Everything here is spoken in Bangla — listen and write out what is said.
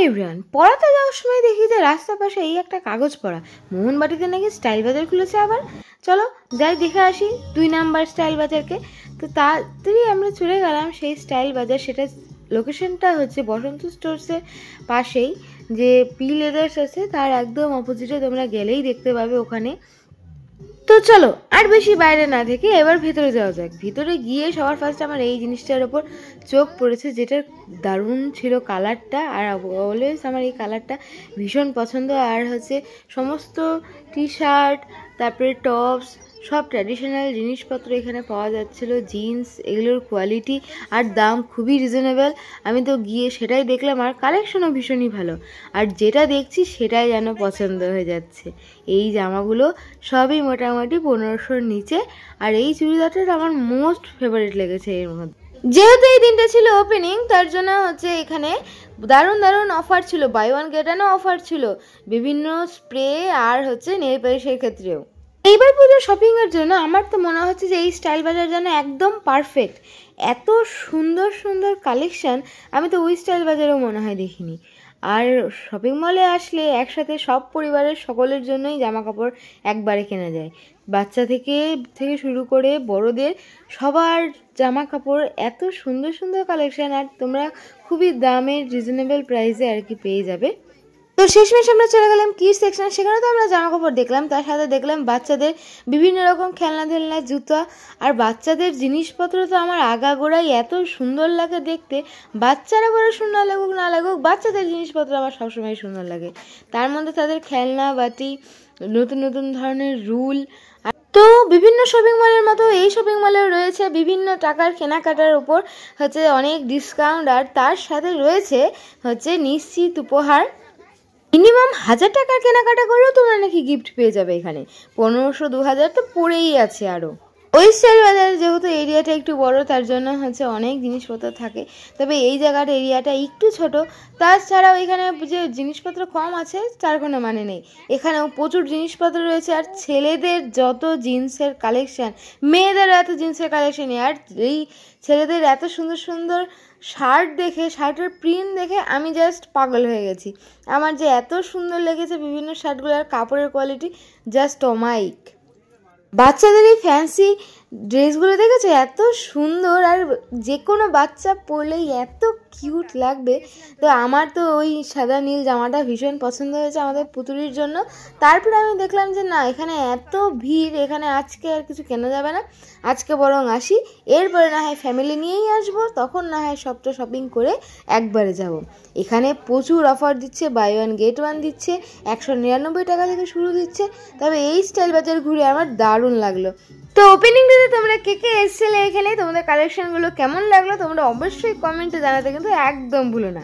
এভরিওয়ান, পড়াতে যাওয়ার সময় দেখি যে রাস্তার পাশে এই একটা কাগজ পড়া, মোহনবাটিতে নাকি স্টাইল বাজার খুলেছে। আবার চলো যাই দেখে আসি 2 নাম্বার স্টাইল বাজারকে। তো তাড়াতাড়ি আমরা চলে গেলাম সেই স্টাইল বাজার। সেটা লোকেশনটা হচ্ছে বসন্ত স্টোর্সের পাশেই, যে পি লেদার্স আছে তার একদম অপোজিটে, তোমরা গেলেই দেখতে পাবে ওখানে। তো চলো আর বেশি বাইরে না থেকে এবার ভেতরে যাওয়া যাক। ভিতরে গিয়ে সবার ফার্স্ট আমার এই জিনিসটার ওপর চোখ পড়েছে, যেটার দারুণ ছিল কালারটা। আর অলওয়েজ আমার এই কালারটা ভীষণ পছন্দ। আর হচ্ছে সমস্ত টি শার্ট, তারপরে টপস, সব ট্র্যাডিশনাল জিনিসপত্র এখানে পাওয়া যাচ্ছিলো। জিন্স, এগুলোর কোয়ালিটি আর দাম খুবই রিজনেবল। আমি তো গিয়ে সেটাই দেখলাম, আর কালেকশনও ভীষণই ভালো। আর যেটা দেখছি সেটাই যেন পছন্দ হয়ে যাচ্ছে। এই জামাগুলো সবই মোটামুটি 1500-র নিচে। আর এই চুড়িদারটা আমার মোস্ট ফেভারিট লেগেছে এর মধ্যে। যেহেতু এই দিনটা ছিল ওপেনিং, তার জন্য হচ্ছে এখানে দারুণ দারুণ অফার ছিল, বাই ওয়ান গেট ওয়ানও অফার ছিল, বিভিন্ন স্প্রে আর হচ্ছে নেল পালিশের ক্ষেত্রেও। এইবার পুজো শপিং এর জন্য আমার তো মনে হচ্ছে যে এই স্টাইল বাজার যেন একদম পারফেক্ট। এত সুন্দর সুন্দর কালেকশন আমি তো ওই স্টাইল বাজারেও মনে হয় দেখিনি। আর শপিং মলে আসলে একসাথে সব পরিবারের সকলের জন্যই জামা কাপড় একবারে কেনা যায়। বাচ্চা থেকে শুরু করে বড়দের সবার জামা কাপড়, এত সুন্দর সুন্দর কালেকশন, আর তোমরা খুবই দামের রিজনেবল প্রাইসে আর কি পেয়ে যাবে। তো শেষমেশ আমরা চলে গেলাম কিডস সেকশন। সেখানে তো আমরা জামা কাপড় দেখলাম, তার সাথে দেখলাম বাচ্চাদের বিভিন্ন রকম খেলনা টেলনা, জুতা। আর বাচ্চাদের জিনিসপত্র তো আমার আগাগোড়াই এত সুন্দর লাগে দেখতে। বাচ্চারা বড় সুন্দর লাগুক না লাগুক, বাচ্চাদের জিনিসপত্র আমার সবসময় সুন্দর লাগে। তার মধ্যে তাদের খেলনা বাটি, নতুন নতুন ধরনের রুল। তো বিভিন্ন শপিং মলের মতো এই শপিং মলেও রয়েছে বিভিন্ন টাকার কেনাকাটার উপর হচ্ছে অনেক ডিসকাউন্ট। আর তার সাথে রয়েছে হচ্ছে নিশ্চিত উপহার। মিনিমাম 1000 টাকার কেনাকাটা করলেও তোমরা নাকি গিফট পেয়ে যাবে এখানে। 1500-2000 তো পড়েই আছে। আরও ওই স্টাইল বাজারে যেহেতু এরিয়াটা একটু বড়, তার জন্য হচ্ছে অনেক জিনিসপত্র থাকে। তবে এই জায়গার এরিয়াটা একটু ছোট। তাছাড়াও এখানে যে জিনিসপত্র কম আছে তার কোনো মানে নেই, এখানেও প্রচুর জিনিসপত্র রয়েছে। আর ছেলেদের যত জিন্সের কালেকশান, মেয়েদেরও এত জিন্সের কালেকশান। আর এই ছেলেদের এত সুন্দর সুন্দর শার্ট দেখে, শার্টের প্রিন্ট দেখে আমি জাস্ট পাগল হয়ে গেছি। আমার যে এত সুন্দর লেগেছে বিভিন্ন শার্টগুলোর কাপড়ের কোয়ালিটি, জাস্ট অমাইক। বাচ্চাদের এই ফ্যান্সি ড্রেসগুলো দেখেছো, এত সুন্দর, আর যে কোনো বাচ্চা পরলেই এত কিউট লাগবে। তো আমার তো ওই সাদা নীল জামাটা ভীষণ পছন্দ হয়েছে আমাদের পুতুলির জন্য। তারপরে আমি দেখলাম যে না, এখানে এত ভিড়, এখানে আজকে আর কিছু কেনা যাবে না, আজকে বরং আসি, এরপরে না হয় ফ্যামিলি নিয়েই আসবো, তখন না হয় সবটা শপিং করে একবারে যাব। এখানে প্রচুর অফার দিচ্ছে, বাই ওয়ান গেট ওয়ান দিচ্ছে, 199 টাকা থেকে শুরু দিচ্ছে। তবে এই স্টাইল বাজার ঘুরে আমার দারুণ লাগলো। তো ওপেনিং ডেতে তোমরা কে কে এসেছিলে এখানে, তোমাদের কালেকশনগুলো কেমন লাগলো তোমরা অবশ্যই কমেন্টে জানাতে কিন্তু একদম ভুলো না।